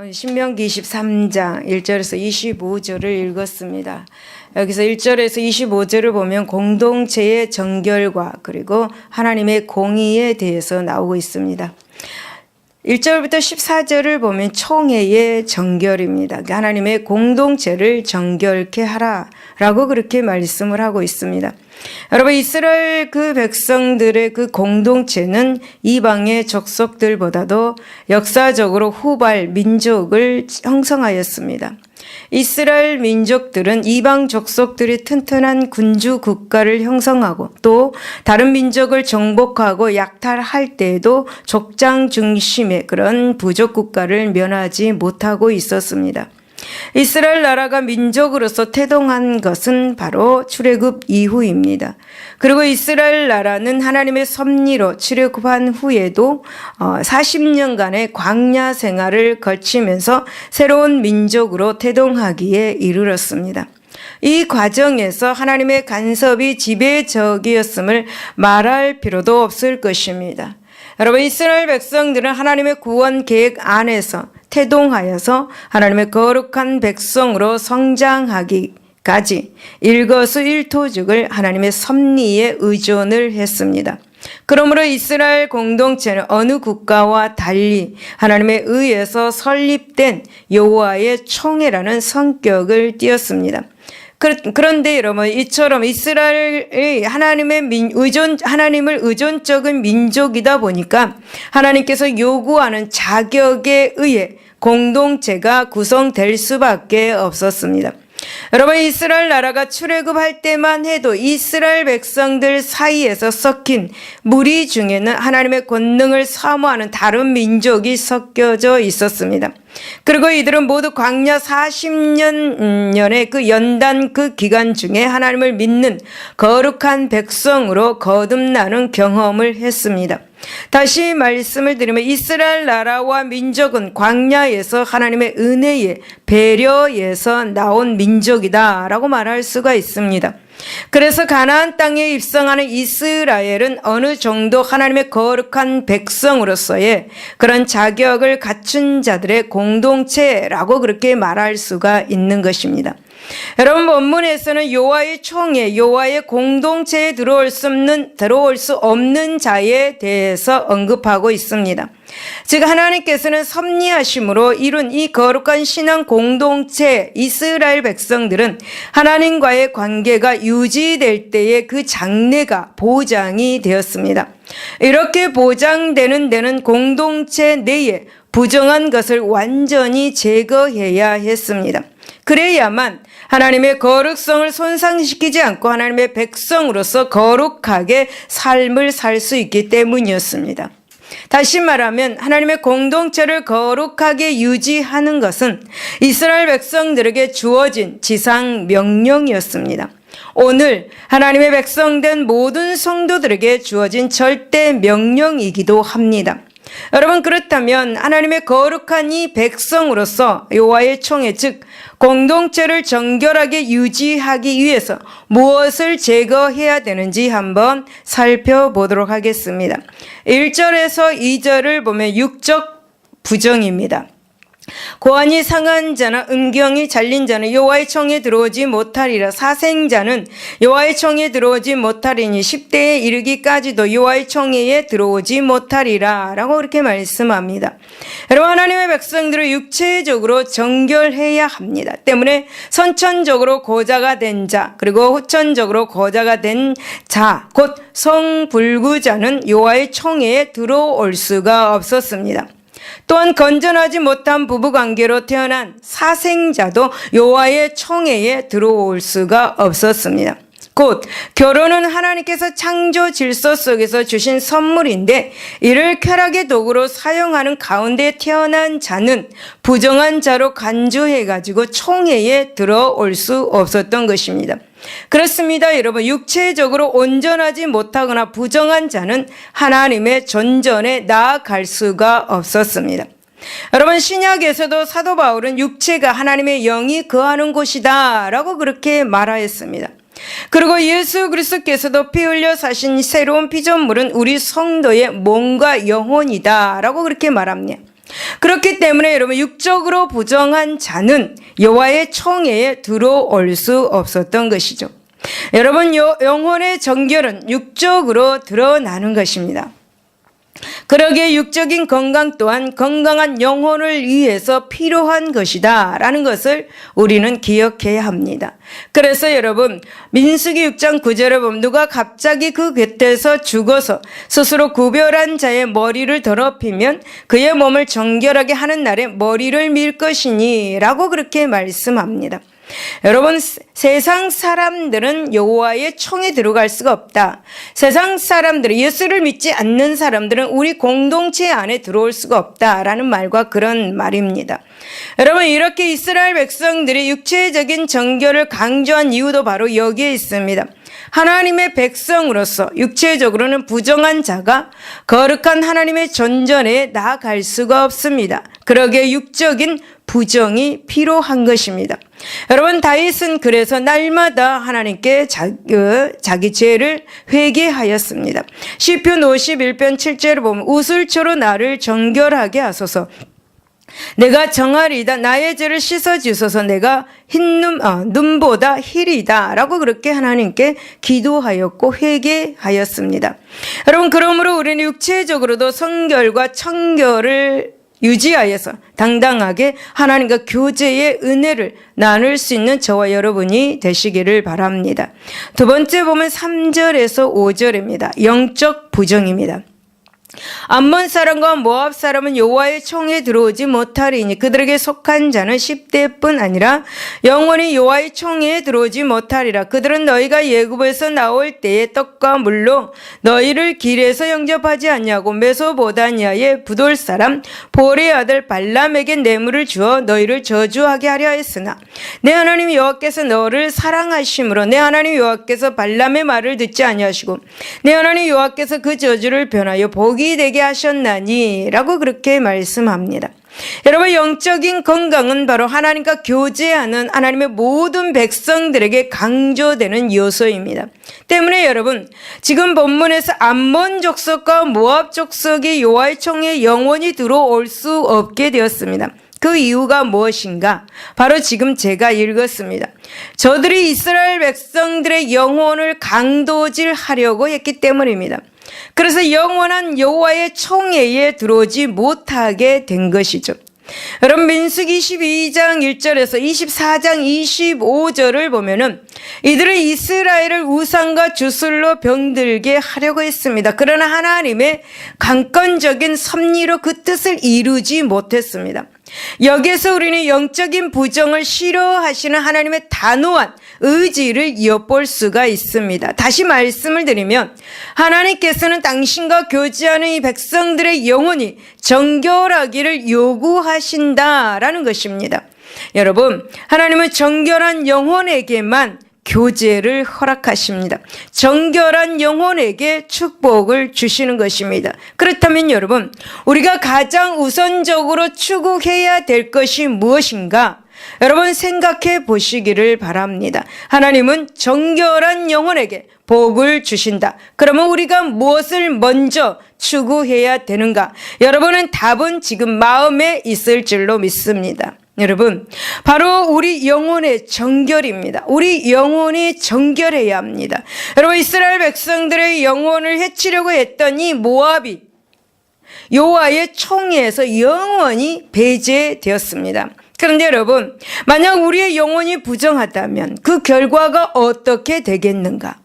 신명기 23장 1절에서 25절을 읽었습니다. 여기서 1절에서 25절을 보면 공동체의 정결과 그리고 하나님의 공의에 대해서 나오고 있습니다. 1절부터 14절을 보면 총회의 정결입니다. 하나님의 공동체를 정결케 하라라고 그렇게 말씀을 하고 있습니다. 여러분, 이스라엘 그 백성들의 그 공동체는 이방의 족속들보다도 역사적으로 후발 민족을 형성하였습니다. 이스라엘 민족들은 이방 족속들이 튼튼한 군주 국가를 형성하고 또 다른 민족을 정복하고 약탈할 때에도 족장 중심의 그런 부족 국가를 면하지 못하고 있었습니다. 이스라엘 나라가 민족으로서 태동한 것은 바로 출애굽 이후입니다. 그리고 이스라엘 나라는 하나님의 섭리로 출애굽한 후에도 40년간의 광야 생활을 거치면서 새로운 민족으로 태동하기에 이르렀습니다. 이 과정에서 하나님의 간섭이 지배적이었음을 말할 필요도 없을 것입니다. 여러분, 이스라엘 백성들은 하나님의 구원 계획 안에서 태동하여서 하나님의 거룩한 백성으로 성장하기까지 일거수일투족을 하나님의 섭리에 의존을 했습니다. 그러므로 이스라엘 공동체는 어느 국가와 달리 하나님에 의해서 설립된 여호와의 총회라는 성격을 띠었습니다. 그런데 여러분, 이처럼 이스라엘이 하나님을 의존적인 민족이다 보니까 하나님께서 요구하는 자격에 의해 공동체가 구성될 수밖에 없었습니다. 여러분, 이스라엘 나라가 출애굽할 때만 해도 이스라엘 백성들 사이에서 섞인 무리 중에는 하나님의 권능을 사모하는 다른 민족이 섞여져 있었습니다. 그리고 이들은 모두 광야 40년의 그 연단 그 기간 중에 하나님을 믿는 거룩한 백성으로 거듭나는 경험을 했습니다. 다시 말씀을 드리면 이스라엘 나라와 민족은 광야에서 하나님의 은혜에 배려에서 나온 민족이다라고 말할 수가 있습니다. 그래서 가나안 땅에 입성하는 이스라엘은 어느 정도 하나님의 거룩한 백성으로서의 그런 자격을 갖춘 자들의 공동체라고 그렇게 말할 수가 있는 것입니다. 여러분, 본문에서는 여호와의 총회, 여호와의 공동체에 들어올 수 없는 자에 대해서 언급하고 있습니다. 즉, 하나님께서는 섭리하심으로 이룬 이 거룩한 신앙 공동체 이스라엘 백성들은 하나님과의 관계가 유지될 때에 그 장래가 보장이 되었습니다. 이렇게 보장되는 데는 공동체 내에 부정한 것을 완전히 제거해야 했습니다. 그래야만 하나님의 거룩성을 손상시키지 않고 하나님의 백성으로서 거룩하게 삶을 살 수 있기 때문이었습니다. 다시 말하면 하나님의 공동체를 거룩하게 유지하는 것은 이스라엘 백성들에게 주어진 지상 명령이었습니다. 오늘 하나님의 백성된 모든 성도들에게 주어진 절대 명령이기도 합니다. 여러분, 그렇다면 하나님의 거룩한 이 백성으로서 여호와의 총회, 즉 공동체를 정결하게 유지하기 위해서 무엇을 제거해야 되는지 한번 살펴보도록 하겠습니다. 1절에서 2절을 보면 육적 부정입니다. 고환이 상한 자나 음경이 잘린 자는 여호와의 총에 들어오지 못하리라. 사생자는 여호와의 총에 들어오지 못하리니 10대에 이르기까지도 여호와의 총회에 들어오지 못하리라 라고 그렇게 말씀합니다. 여러분, 하나님의 백성들을 육체적으로 정결해야 합니다. 때문에 선천적으로 고자가 된 자 그리고 후천적으로 고자가 된 자 곧 성불구자는 여호와의 총회에 들어올 수가 없었습니다. 또한 건전하지 못한 부부관계로 태어난 사생자도 여호와의 총회에 들어올 수가 없었습니다. 곧 결혼은 하나님께서 창조 질서 속에서 주신 선물인데 이를 쾌락의 도구로 사용하는 가운데 태어난 자는 부정한 자로 간주해가지고 총회에 들어올 수 없었던 것입니다. 그렇습니다, 여러분. 육체적으로 온전하지 못하거나 부정한 자는 하나님의 전전에 나아갈 수가 없었습니다. 여러분, 신약에서도 사도 바울은 육체가 하나님의 영이 거하는 곳이다 라고 그렇게 말하였습니다. 그리고 예수 그리스도께서도 피 흘려 사신 새로운 피조물은 우리 성도의 몸과 영혼이다 라고 그렇게 말합니다. 그렇기 때문에 여러분 육적으로 부정한 자는 여호와의 총회에 들어올 수 없었던 것이죠. 여러분 영혼의 정결은 육적으로 드러나는 것입니다. 그러기에 육적인 건강 또한 건강한 영혼을 위해서 필요한 것이다 라는 것을 우리는 기억해야 합니다. 그래서 여러분 민수기 6장 9절에 보면 누가 갑자기 그 곁에서 죽어서 스스로 구별한 자의 머리를 더럽히면 그의 몸을 정결하게 하는 날에 머리를 밀 것이니 라고 그렇게 말씀합니다. 여러분 세상 사람들은 여호와의 총에 들어갈 수가 없다. 세상 사람들은 예수를 믿지 않는 사람들은 우리 공동체 안에 들어올 수가 없다라는 말과 그런 말입니다. 여러분 이렇게 이스라엘 백성들이 육체적인 정결을 강조한 이유도 바로 여기에 있습니다. 하나님의 백성으로서 육체적으로는 부정한 자가 거룩한 하나님의 전전에 나아갈 수가 없습니다. 그러기에 육적인 부정이 필요한 것입니다. 여러분 다윗은 그래서 날마다 하나님께 자기 죄를 회개하였습니다. 시편 51편 7절을 보면 우슬초로 나를 정결하게 하소서. 내가 정하리이다. 나의 죄를 씻어주소서. 내가 흰 눈보다 희리다 라고 그렇게 하나님께 기도하였고 회개하였습니다. 여러분 그러므로 우리는 육체적으로도 성결과 청결을 유지하여서 당당하게 하나님과 교제의 은혜를 나눌 수 있는 저와 여러분이 되시기를 바랍니다. 두 번째 보면 3절에서 5절입니다. 영적 부정입니다. 암몬 사람과 모압 사람은 여호와의 총에 들어오지 못하리니 그들에게 속한 자는 10대뿐 아니라 영원히 여호와의 총에 들어오지 못하리라. 그들은 너희가 애굽에서 나올 때에 떡과 물로 너희를 길에서 영접하지 않냐고 메소보다미아의 부돌 사람 보레의 아들 발람에게 뇌물을 주어 너희를 저주하게 하려 했으나 내 하나님 여호와께서 너를 사랑하심으로 내 하나님 여호와께서 발람의 말을 듣지 아니하시고 내 하나님 여호와께서 그 저주를 변하여 복이 되게 하셨나니 라고 그렇게 말씀합니다. 여러분 영적인 건강은 바로 하나님과 교제하는 하나님의 모든 백성들에게 강조되는 요소입니다. 때문에 여러분 지금 본문에서 암몬 족속과 모압 족속이 여호와의 총에 영원히 들어올 수 없게 되었습니다. 그 이유가 무엇인가? 바로 지금 제가 읽었습니다. 저들이 이스라엘 백성들의 영혼을 강도질하려고 했기 때문입니다. 그래서 영원한 여호와의 총회에 들어오지 못하게 된 것이죠. 여러분 민수기 22장 1절에서 24장 25절을 보면은 이들은 이스라엘을 우상과 주술로 병들게 하려고 했습니다. 그러나 하나님의 강권적인 섭리로 그 뜻을 이루지 못했습니다. 여기에서 우리는 영적인 부정을 싫어하시는 하나님의 단호한 의지를 엿볼 수가 있습니다. 다시 말씀을 드리면 하나님께서는 당신과 교제하는 이 백성들의 영혼이 정결하기를 요구하신다라는 것입니다. 여러분 하나님은 정결한 영혼에게만 교제를 허락하십니다. 정결한 영혼에게 축복을 주시는 것입니다. 그렇다면 여러분 우리가 가장 우선적으로 추구해야 될 것이 무엇인가? 여러분 생각해 보시기를 바랍니다. 하나님은 정결한 영혼에게 복을 주신다. 그러면 우리가 무엇을 먼저 추구해야 되는가? 여러분은 답은 지금 마음에 있을 줄로 믿습니다. 여러분 바로 우리 영혼의 정결입니다. 우리 영혼이 정결해야 합니다. 여러분 이스라엘 백성들의 영혼을 해치려고 했더니 모압이 여호와의 총회에서 영원히 배제되었습니다. 그런데 여러분 만약 우리의 영혼이 부정하다면 그 결과가 어떻게 되겠는가?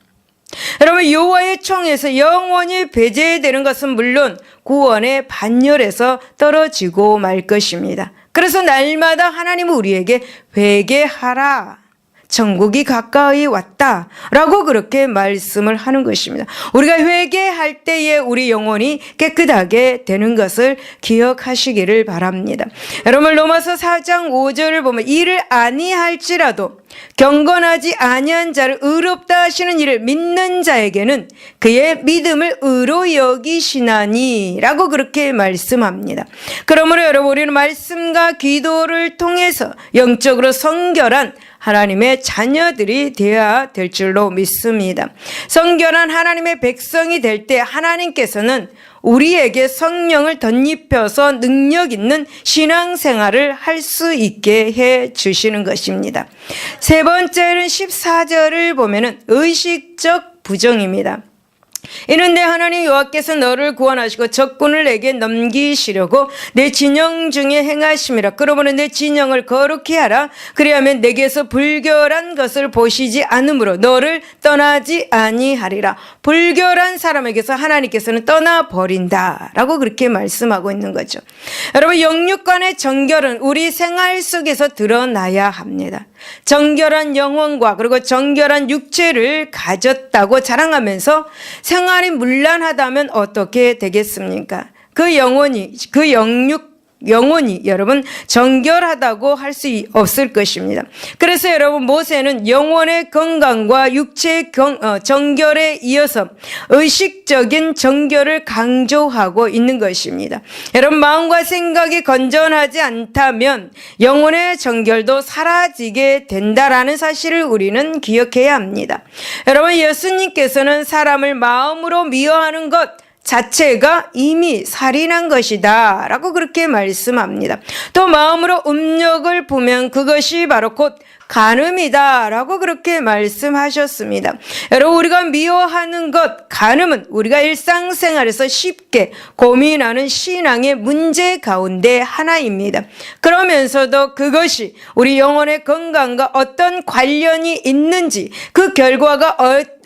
여러분 여호와의 총에서 영원히 배제되는 것은 물론 구원의 반열에서 떨어지고 말 것입니다. 그래서 날마다 하나님은 우리에게 회개하라. 천국이 가까이 왔다 라고 그렇게 말씀을 하는 것입니다. 우리가 회개할 때에 우리 영혼이 깨끗하게 되는 것을 기억하시기를 바랍니다. 여러분 로마서 4장 5절을 보면 이를 아니할지라도 경건하지 아니한 자를 의롭다 하시는 이를 믿는 자에게는 그의 믿음을 의로 여기시나니 라고 그렇게 말씀합니다. 그러므로 여러분 우리는 말씀과 기도를 통해서 영적으로 성결한 하나님의 자녀들이 되어야 될 줄로 믿습니다. 성결한 하나님의 백성이 될 때 하나님께서는 우리에게 성령을 덧입혀서 능력 있는 신앙생활을 할 수 있게 해 주시는 것입니다. 세 번째는 14절을 보면은 의식적 부정입니다. 이는데 하나님 여호와께서 너를 구원하시고 적군을 내게 넘기시려고 내 진영 중에 행하심이라. 그러므로 내 진영을 거룩히 하라. 그리하면 내게서 불결한 것을 보시지 않으므로 너를 떠나지 아니하리라. 불결한 사람에게서 하나님께서는 떠나버린다라고 그렇게 말씀하고 있는 거죠. 여러분, 영육간의 정결은 우리 생활 속에서 드러나야 합니다. 정결한 영혼과 그리고 정결한 육체를 가졌다고 자랑하면서 생활이 문란하다면 어떻게 되겠습니까? 그 영혼이 여러분 정결하다고 할 수 없을 것입니다. 그래서 여러분, 모세는 영혼의 건강과 육체의 정결에 이어서 의식적인 정결을 강조하고 있는 것입니다. 여러분, 마음과 생각이 건전하지 않다면 영혼의 정결도 사라지게 된다라는 사실을 우리는 기억해야 합니다. 여러분, 예수님께서는 사람을 마음으로 미워하는 것 자체가 이미 살인한 것이다 라고 그렇게 말씀합니다. 또 마음으로 음욕을 보면 그것이 바로 곧 간음이다 라고 그렇게 말씀하셨습니다. 여러분, 우리가 미워하는 것, 간음은 우리가 일상생활에서 쉽게 고민하는 신앙의 문제 가운데 하나입니다. 그러면서도 그것이 우리 영혼의 건강과 어떤 관련이 있는지, 그 결과가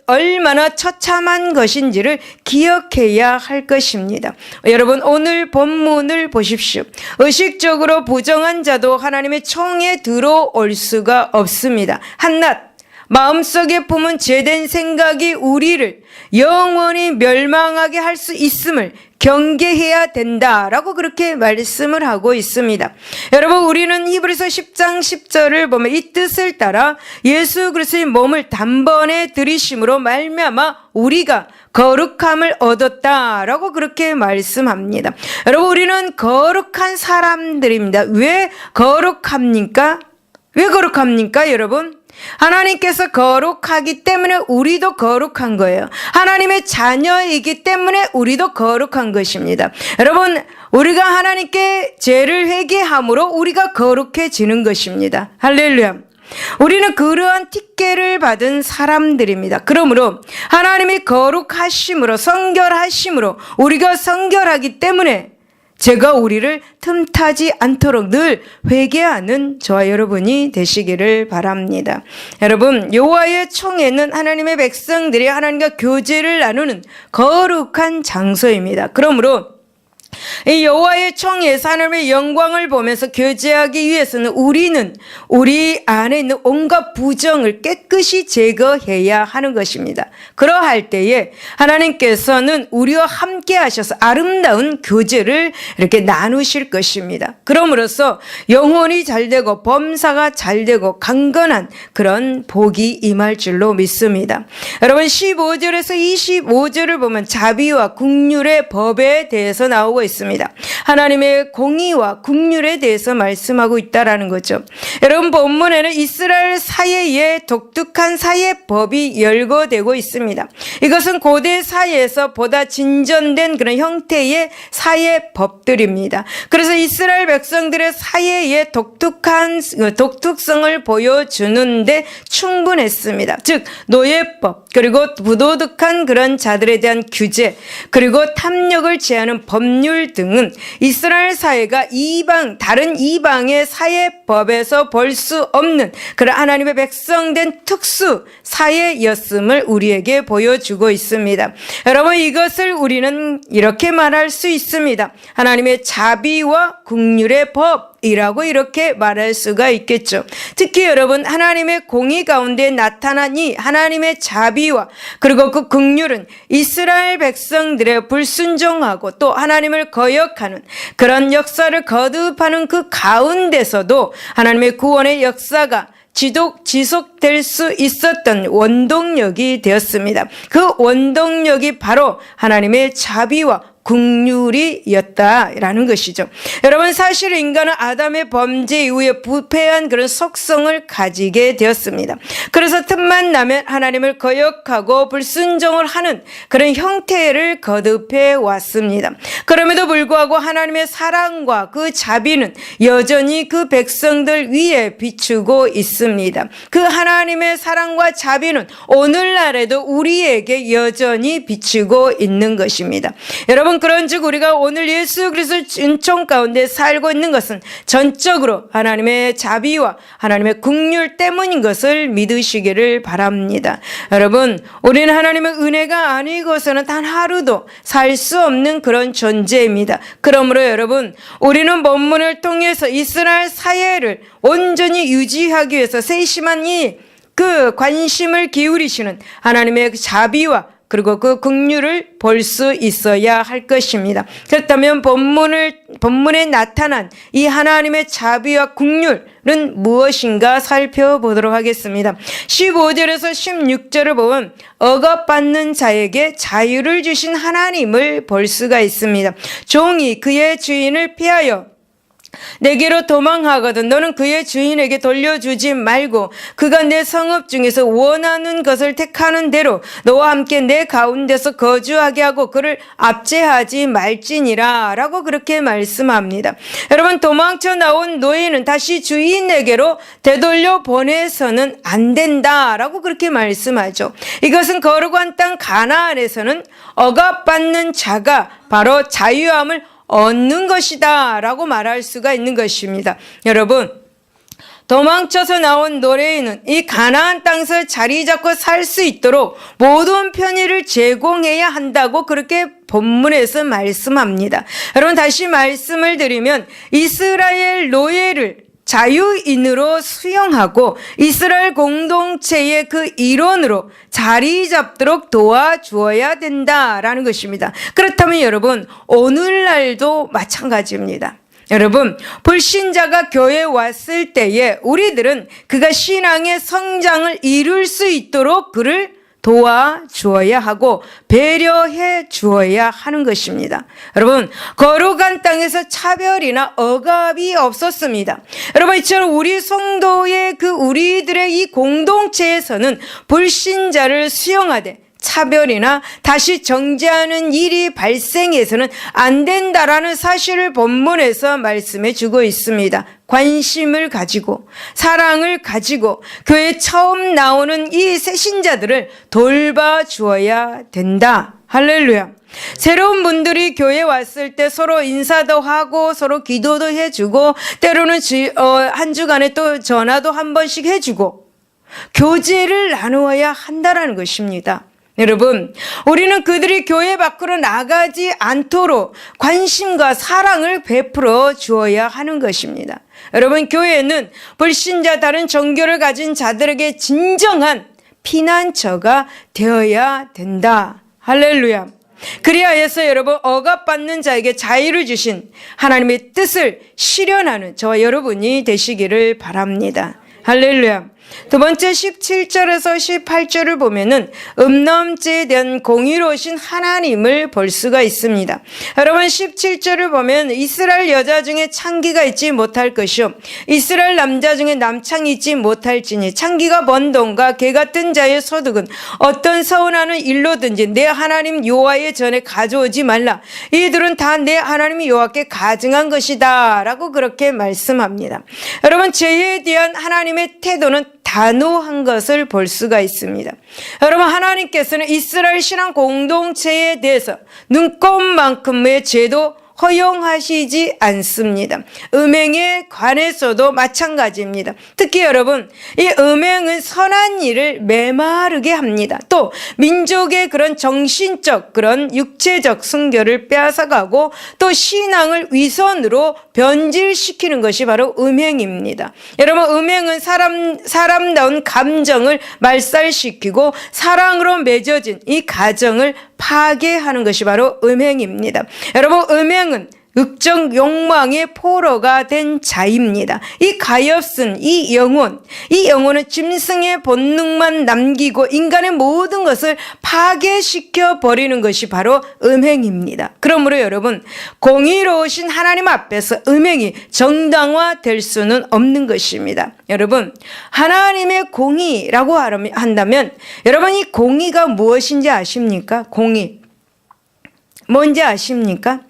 얼마나 처참한 것인지를 기억해야 할 것입니다. 여러분, 오늘 본문을 보십시오. 의식적으로 부정한 자도 하나님의 총에 들어올 수가 없습니다. 한낱 마음속에 품은 죄된 생각이 우리를 영원히 멸망하게 할 수 있음을 경계해야 된다라고 그렇게 말씀을 하고 있습니다. 여러분, 우리는 히브리서 10장 10절을 보면 이 뜻을 따라 예수 그리스도의 몸을 단번에 들이심으로 말미암아 우리가 거룩함을 얻었다라고 그렇게 말씀합니다. 여러분, 우리는 거룩한 사람들입니다. 왜 거룩합니까? 왜 거룩합니까, 여러분? 하나님께서 거룩하기 때문에 우리도 거룩한 거예요. 하나님의 자녀이기 때문에 우리도 거룩한 것입니다. 여러분, 우리가 하나님께 죄를 회개함으로 우리가 거룩해지는 것입니다. 할렐루야. 우리는 그러한 티켓을 받은 사람들입니다. 그러므로 하나님이 거룩하심으로, 성결하심으로 우리가 성결하기 때문에 제가 우리를 틈타지 않도록 늘 회개하는 저와 여러분이 되시기를 바랍니다. 여러분, 여호와의 총회는 하나님의 백성들이 하나님과 교제를 나누는 거룩한 장소입니다. 그러므로 이 여호와의 총회에서 하나님의 영광을 보면서 교제하기 위해서는 우리는 우리 안에 있는 온갖 부정을 깨끗이 제거해야 하는 것입니다. 그러할 때에 하나님께서는 우리와 함께 하셔서 아름다운 교제를 이렇게 나누실 것입니다. 그럼으로써 영혼이 잘되고 범사가 잘되고 강건한 그런 복이 임할 줄로 믿습니다. 여러분, 15절에서 25절을 보면 자비와 국률의 법에 대해서 나오고 있습니다. 하나님의 공의와 국률에 대해서 말씀하고 있다라는 거죠. 여러분, 본문에는 이스라엘 사회에 독특한 사회법이 열거되고 있습니다. 이것은 고대 사회에서 보다 진전된 그런 형태의 사회법들입니다. 그래서 이스라엘 백성들의 사회의 독특성을 보여주는데 충분했습니다. 즉, 노예법, 그리고 부도덕한 그런 자들에 대한 규제, 그리고 탐욕을 제하는 법률 등은 이스라엘 사회가 다른 이방의 사회법에서 볼 수 없는 그런 하나님의 백성된 특수 사회였음을 우리에게 보여주고 있습니다. 여러분, 이것을 우리는 이렇게 말할 수 있습니다. 하나님의 자비와 국률의 법이라고 이렇게 말할 수가 있겠죠. 특히 여러분, 하나님의 공의 가운데 나타난 이 하나님의 자비와 그리고 그 국률은 이스라엘 백성들의 불순종하고 또 하나님을 거역하는 그런 역사를 거듭하는 그 가운데서도 하나님의 구원의 역사가 지속될 수 있었던 원동력이 되었습니다. 그 원동력이 바로 하나님의 자비와 긍휼이었다라는 것이죠. 여러분, 사실 인간은 아담의 범죄 이후에 부패한 그런 속성을 가지게 되었습니다. 그래서 틈만 나면 하나님을 거역하고 불순종을 하는 그런 형태를 거듭해 왔습니다. 그럼에도 불구하고 하나님의 사랑과 그 자비는 여전히 그 백성들 위에 비추고 있습니다. 그 하나님의 사랑과 자비는 오늘날에도 우리에게 여전히 비추고 있는 것입니다. 여러분, 그런즉 우리가 오늘 예수 그리스도의 은총 가운데 살고 있는 것은 전적으로 하나님의 자비와 하나님의 긍휼 때문인 것을 믿으시기를 바랍니다. 여러분, 우리는 하나님의 은혜가 아니고서는 단 하루도 살 수 없는 그런 존재입니다. 그러므로 여러분, 우리는 본문을 통해서 이스라엘 사회를 온전히 유지하기 위해서 세심한 그 관심을 기울이시는 하나님의 자비와 그리고 그 긍휼을 볼 수 있어야 할 것입니다. 그렇다면 본문에 나타난 이 하나님의 자비와 긍휼은 무엇인가 살펴보도록 하겠습니다. 15절에서 16절을 보면 억압받는 자에게 자유를 주신 하나님을 볼 수가 있습니다. 종이 그의 주인을 피하여 내게로 도망하거든 너는 그의 주인에게 돌려주지 말고 그가 내 성읍 중에서 원하는 것을 택하는 대로 너와 함께 내 가운데서 거주하게 하고 그를 압제하지 말지니라 라고 그렇게 말씀합니다. 여러분, 도망쳐 나온 노예는 다시 주인에게로 되돌려 보내서는 안 된다라고 그렇게 말씀하죠. 이것은 거룩한 땅 가나안에서는 억압받는 자가 바로 자유함을 얻는 것이다 라고 말할 수가 있는 것입니다. 여러분, 도망쳐서 나온 노예는 이 가나안 땅에서 자리 잡고 살 수 있도록 모든 편의를 제공해야 한다고 그렇게 본문에서 말씀합니다. 여러분, 다시 말씀을 드리면 이스라엘 노예를 자유인으로 수용하고 이스라엘 공동체의 그 일원으로 자리 잡도록 도와주어야 된다라는 것입니다. 그렇다면 여러분, 오늘날도 마찬가지입니다. 여러분, 불신자가 교회에 왔을 때에 우리들은 그가 신앙의 성장을 이룰 수 있도록 그를 도와주어야 하고 배려해 주어야 하는 것입니다. 여러분, 거룩한 땅에서 차별이나 억압이 없었습니다. 여러분, 이처럼 우리 성도의 우리들의 이 공동체에서는 불신자를 수용하되 차별이나 다시 정죄하는 일이 발생해서는 안 된다라는 사실을 본문에서 말씀해 주고 있습니다. 관심을 가지고 사랑을 가지고 교회에 처음 나오는 이 새신자들을 돌봐주어야 된다. 할렐루야. 새로운 분들이 교회에 왔을 때 서로 인사도 하고 서로 기도도 해주고 때로는 한 주간에 또 전화도 한 번씩 해주고 교제를 나누어야 한다라는 것입니다. 여러분, 우리는 그들이 교회 밖으로 나가지 않도록 관심과 사랑을 베풀어 주어야 하는 것입니다. 여러분, 교회는 불신자 다른 종교를 가진 자들에게 진정한 피난처가 되어야 된다. 할렐루야. 그리하여서 여러분, 억압받는 자에게 자유를 주신 하나님의 뜻을 실현하는 저와 여러분이 되시기를 바랍니다. 할렐루야. 두 번째 17절에서 18절을 보면은 음란죄에 대한 공의로우신 하나님을 볼 수가 있습니다. 여러분, 17절을 보면 이스라엘 여자 중에 창기가 있지 못할 것이요 이스라엘 남자 중에 남창이 있지 못할지니 창기가 번 돈과 개 같은 자의 소득은 어떤 서운하는 일로든지 내 하나님 여호와의 전에 가져오지 말라. 이들은 다 내 하나님 여호와께 가증한 것이다 라고 그렇게 말씀합니다. 여러분, 죄에 대한 하나님의 태도는 단호한 것을 볼 수가 있습니다. 여러분, 하나님께서는 이스라엘 신앙 공동체에 대해서 눈꼽만큼의 죄도 허용하시지 않습니다. 음행에 관해서도 마찬가지입니다. 특히 여러분, 이 음행은 선한 일을 메마르게 합니다. 또 민족의 그런 정신적 그런 육체적 순결을 빼앗아가고 또 신앙을 위선으로 변질시키는 것이 바로 음행입니다. 여러분, 음행은 사람다운 감정을 말살시키고 사랑으로 맺어진 이 가정을 파괴하는 것이 바로 음행입니다. 여러분, 음행은 육적 욕망의 포로가 된 자입니다. 이 가엾은 이 영혼은 짐승의 본능만 남기고 인간의 모든 것을 파괴시켜 버리는 것이 바로 음행입니다. 그러므로 여러분, 공의로우신 하나님 앞에서 음행이 정당화될 수는 없는 것입니다. 여러분, 하나님의 공의라고 한다면 여러분, 이 공의가 무엇인지 아십니까? 공의 뭔지 아십니까?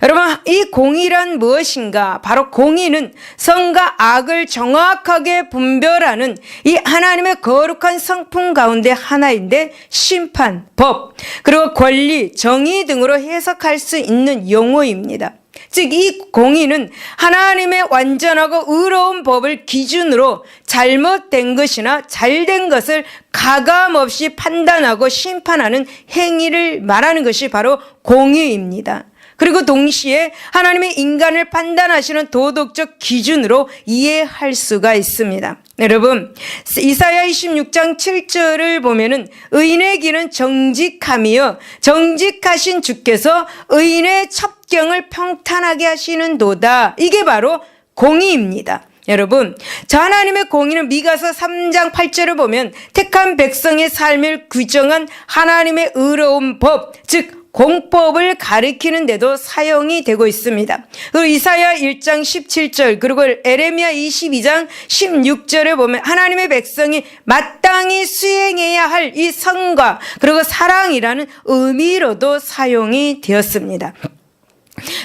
여러분, 이 공의란 무엇인가? 바로 공의는 선과 악을 정확하게 분별하는 이 하나님의 거룩한 성품 가운데 하나인데, 심판, 법, 그리고 권리, 정의 등으로 해석할 수 있는 용어입니다. 즉, 이 공의는 하나님의 완전하고 의로운 법을 기준으로 잘못된 것이나 잘된 것을 가감없이 판단하고 심판하는 행위를 말하는 것이 바로 공의입니다. 그리고 동시에 하나님의 인간을 판단하시는 도덕적 기준으로 이해할 수가 있습니다. 여러분, 이사야 26장 7절을 보면은 의인의 길은 정직함이요 정직하신 주께서 의인의 첩경을 평탄하게 하시는도다. 이게 바로 공의입니다. 여러분, 저 하나님의 공의는 미가서 3장 8절을 보면 택한 백성의 삶을 규정한 하나님의 의로운 법, 즉 공법을 가리키는 데도 사용이 되고 있습니다. 그리고 이사야 1장 17절, 그리고 에레미야 22장 16절에 보면 하나님의 백성이 마땅히 수행해야 할 이 선과 그리고 사랑이라는 의미로도 사용이 되었습니다.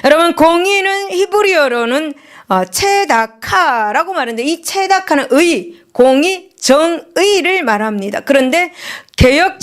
여러분, 공의는 히브리어로는 체다카라고 말하는데, 이 체다카는 의, 공의, 정의를 말합니다. 그런데 개역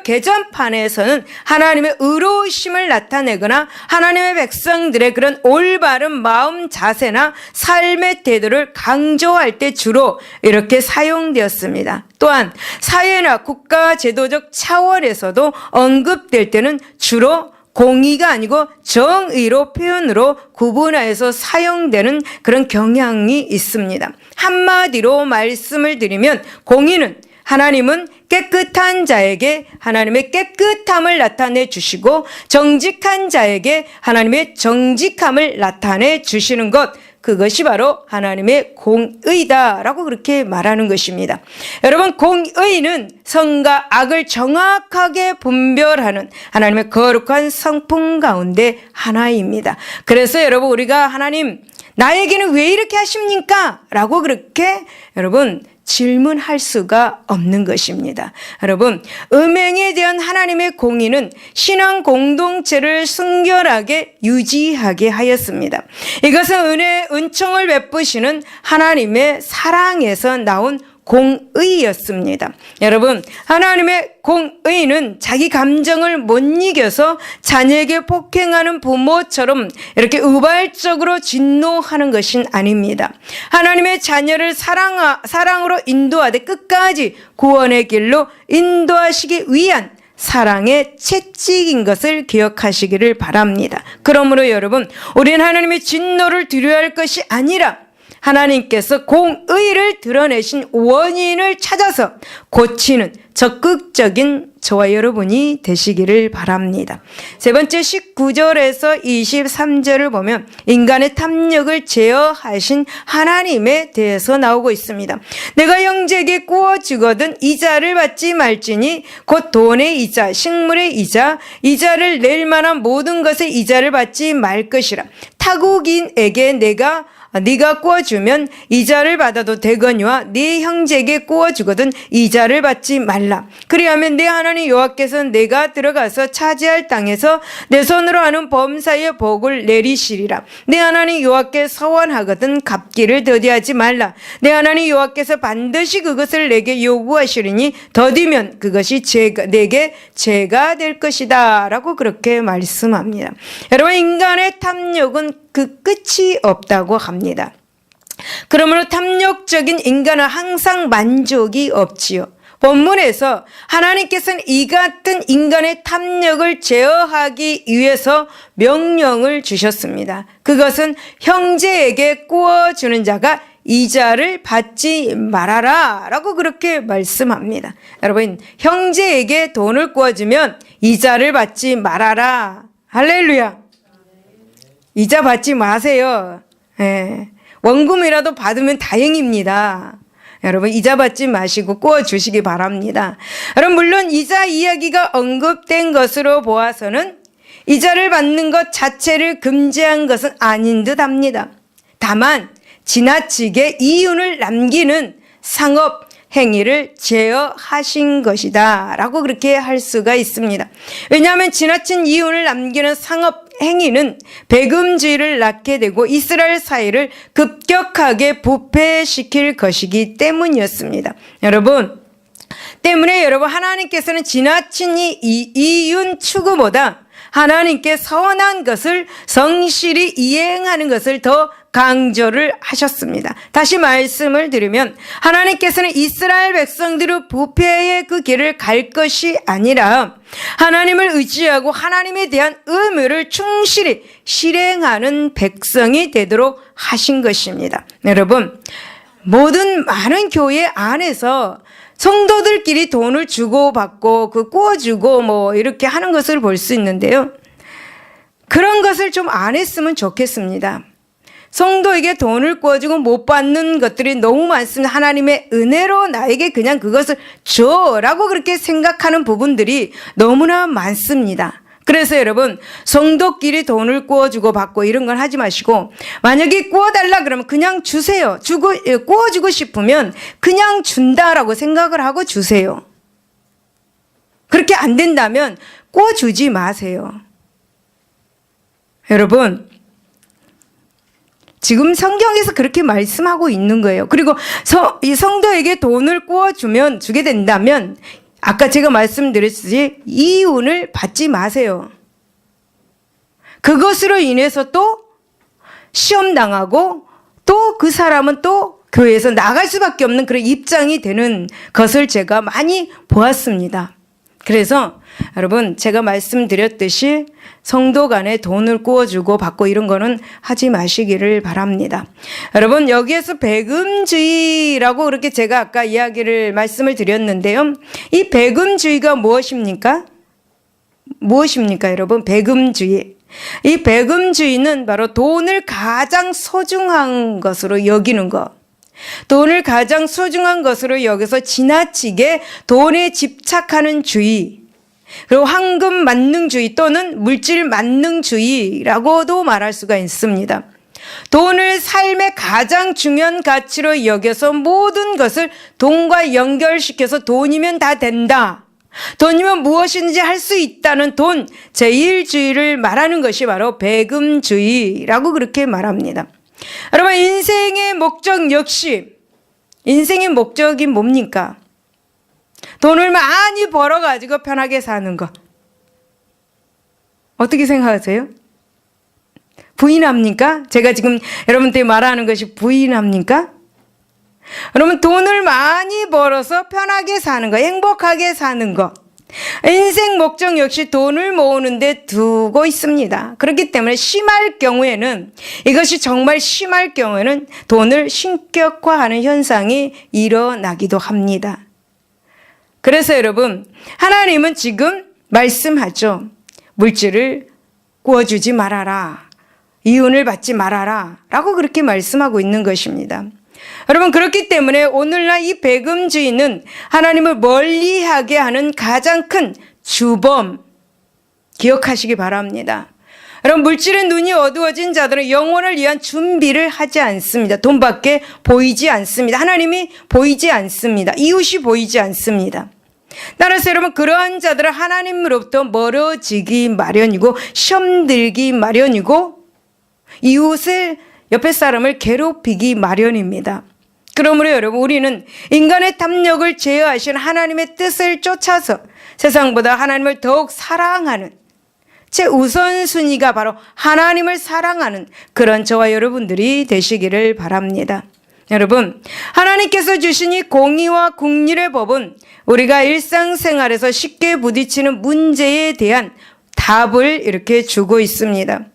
개전판에서는 하나님의 의로우심을 나타내거나 하나님의 백성들의 그런 올바른 마음 자세나 삶의 태도를 강조할 때 주로 이렇게 사용되었습니다. 또한 사회나 국가 제도적 차원에서도 언급될 때는 주로 공의가 아니고 정의로 표현으로 구분하여서 사용되는 그런 경향이 있습니다. 한마디로 말씀을 드리면 공의는 하나님은 깨끗한 자에게 하나님의 깨끗함을 나타내 주시고 정직한 자에게 하나님의 정직함을 나타내 주시는 것, 그것이 바로 하나님의 공의다라고 그렇게 말하는 것입니다. 여러분, 공의는 선과 악을 정확하게 분별하는 하나님의 거룩한 성품 가운데 하나입니다. 그래서 여러분, 우리가 하나님 나에게는 왜 이렇게 하십니까? 라고 그렇게 여러분 질문할 수가 없는 것입니다. 여러분, 음행에 대한 하나님의 공의는 신앙 공동체를 순결하게 유지하게 하였습니다. 이것은 은총을 베푸시는 하나님의 사랑에서 나온 공의였습니다. 여러분, 하나님의 공의는 자기 감정을 못 이겨서 자녀에게 폭행하는 부모처럼 이렇게 우발적으로 진노하는 것은 아닙니다. 하나님의 자녀를 사랑으로 인도하되 끝까지 구원의 길로 인도하시기 위한 사랑의 채찍인 것을 기억하시기를 바랍니다. 그러므로 여러분, 우리는 하나님의 진노를 두려워할 것이 아니라 하나님께서 공의를 드러내신 원인을 찾아서 고치는 적극적인 저와 여러분이 되시기를 바랍니다. 세 번째 19절에서 23절을 보면 인간의 탐욕을 제어하신 하나님에 대해서 나오고 있습니다. 내가 형제에게 구워주거든 이자를 받지 말지니 곧 돈의 이자, 식물의 이자, 이자를 낼 만한 모든 것의 이자를 받지 말 것이라. 타국인에게 네가 구워주면 이자를 받아도 되거니와 네 형제에게 구워주거든 이자를 받지 말라. 그리하면 내 하나님 여호와께서 내가 들어가서 차지할 땅에서 내 손으로 하는 범사의 복을 내리시리라. 내 하나님 여호와께 서원하거든 갚기를 더디하지 말라. 내 하나님 여호와께서 반드시 그것을 내게 요구하시리니 더디면 그것이 내게 죄가 될 것이다 라고 그렇게 말씀합니다. 여러분, 인간의 탐욕은 그 끝이 없다고 합니다. 그러므로 탐욕적인 인간은 항상 만족이 없지요. 본문에서 하나님께서는 이 같은 인간의 탐욕을 제어하기 위해서 명령을 주셨습니다. 그것은 형제에게 구워주는 자가 이자를 받지 말아라 라고 그렇게 말씀합니다. 여러분, 형제에게 돈을 구워주면 이자를 받지 말아라. 할렐루야. 이자 받지 마세요. 예. 원금이라도 받으면 다행입니다. 여러분 이자 받지 마시고 꾸어주시기 바랍니다. 여러분 물론 이자 이야기가 언급된 것으로 보아서는 이자를 받는 것 자체를 금지한 것은 아닌 듯 합니다. 다만 지나치게 이윤을 남기는 상업 행위를 제어하신 것이다 라고 그렇게 할 수가 있습니다. 왜냐하면 지나친 이윤을 남기는 상업 행위는 배금주의를 낳게 되고 이스라엘 사회를 급격하게 부패시킬 것이기 때문이었습니다. 때문에 여러분 하나님께서는 지나친 이윤 추구보다 하나님께 선한 것을 성실히 이행하는 것을 더 강조를 하셨습니다. 다시 말씀을 드리면 하나님께서는 이스라엘 백성들의 부패의 그 길을 갈 것이 아니라 하나님을 의지하고 하나님에 대한 의무를 충실히 실행하는 백성이 되도록 하신 것입니다. 여러분 모든 많은 교회 안에서 성도들끼리 돈을 주고받고 꾸어주고 뭐 이렇게 하는 것을 볼 수 있는데요. 그런 것을 좀 안 했으면 좋겠습니다. 성도에게 돈을 꾸어주고 못 받는 것들이 너무 많습니다. 하나님의 은혜로 나에게 그냥 그것을 줘라고 그렇게 생각하는 부분들이 너무나 많습니다. 그래서 여러분 성도끼리 돈을 꾸어주고 받고 이런 건 하지 마시고 만약에 꾸어달라 그러면 그냥 주세요. 꾸어주고 싶으면 그냥 준다라고 생각을 하고 주세요. 그렇게 안 된다면 꾸어주지 마세요. 여러분 지금 성경에서 그렇게 말씀하고 있는 거예요. 그리고 이 성도에게 돈을 꾸어주면 주게 된다면 아까 제가 말씀드렸듯이 이윤을 받지 마세요. 그것으로 인해서 또 시험 당하고 또 그 사람은 또 교회에서 나갈 수밖에 없는 그런 입장이 되는 것을 제가 많이 보았습니다. 그래서 여러분 제가 말씀드렸듯이 성도 간에 돈을 꾸어주고 받고 이런 거는 하지 마시기를 바랍니다. 여러분 여기에서 배금주의라고 그렇게 제가 아까 말씀을 드렸는데요. 이 배금주의가 무엇입니까? 여러분 배금주의. 이 배금주의는 바로 돈을 가장 소중한 것으로 여기는 것. 돈을 가장 소중한 것으로 여기서 지나치게 돈에 집착하는 주의, 그리고 황금 만능주의 또는 물질 만능주의라고도 말할 수가 있습니다. 돈을 삶의 가장 중요한 가치로 여겨서 모든 것을 돈과 연결시켜서 돈이면 다 된다. 돈이면 무엇인지 할 수 있다는 돈, 제일주의를 말하는 것이 바로 배금주의라고 그렇게 말합니다. 여러분 인생의 목적 역시 인생의 목적이 뭡니까? 돈을 많이 벌어가지고 편하게 사는 것. 어떻게 생각하세요? 부인합니까? 제가 지금 여러분한테 말하는 것이 부인합니까? 여러분 돈을 많이 벌어서 편하게 사는 것, 행복하게 사는 것. 인생 목적 역시 돈을 모으는 데 두고 있습니다. 그렇기 때문에 심할 경우에는 이것이 정말 심할 경우에는 돈을 신격화하는 현상이 일어나기도 합니다. 그래서 여러분 하나님은 지금 말씀하죠. 물질을 꾸어주지 말아라. 이윤을 받지 말아라. 라고 그렇게 말씀하고 있는 것입니다. 여러분 그렇기 때문에 오늘날 이 배금주의는 하나님을 멀리하게 하는 가장 큰 주범 기억하시기 바랍니다. 여러분 물질의 눈이 어두워진 자들은 영혼을 위한 준비를 하지 않습니다. 돈밖에 보이지 않습니다. 하나님이 보이지 않습니다. 이웃이 보이지 않습니다. 따라서 여러분 그러한 자들은 하나님으로부터 멀어지기 마련이고 시험 들기 마련이고 이웃을 옆에 사람을 괴롭히기 마련입니다. 그러므로 여러분 우리는 인간의 탐욕을 제어하시는 하나님의 뜻을 쫓아서 세상보다 하나님을 더욱 사랑하는 제 우선순위가 바로 하나님을 사랑하는 그런 저와 여러분들이 되시기를 바랍니다. 여러분 하나님께서 주신 이 공의와 긍휼의 법은 우리가 일상생활에서 쉽게 부딪히는 문제에 대한 답을 이렇게 주고 있습니다.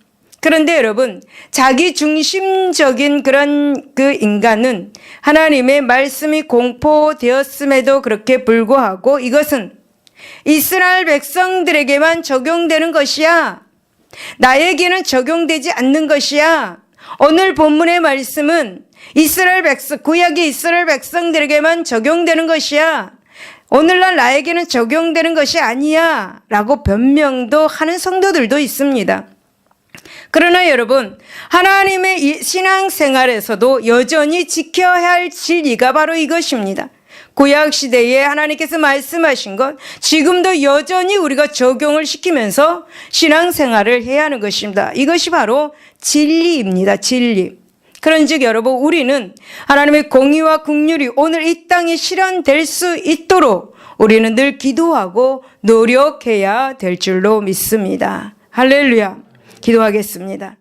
그런데 여러분 자기 중심적인 그런 그 인간은 하나님의 말씀이 공포되었음에도 그렇게 불구하고 이것은 이스라엘 백성들에게만 적용되는 것이야 나에게는 적용되지 않는 것이야. 오늘 본문의 말씀은 이스라엘 백성, 구약의 이스라엘 백성들에게만 적용되는 것이야. 오늘날 나에게는 적용되는 것이 아니야. 라고 변명도 하는 성도들도 있습니다. 그러나 여러분, 하나님의 신앙생활에서도 여전히 지켜야 할 진리가 바로 이것입니다. 구약시대에 하나님께서 말씀하신 것, 지금도 여전히 우리가 적용을 시키면서 신앙생활을 해야 하는 것입니다. 이것이 바로 진리입니다. 진리. 그런즉 여러분, 우리는 하나님의 공의와 긍휼이 오늘 이 땅에 실현될 수 있도록 우리는 늘 기도하고 노력해야 될 줄로 믿습니다. 할렐루야. 기도하겠습니다.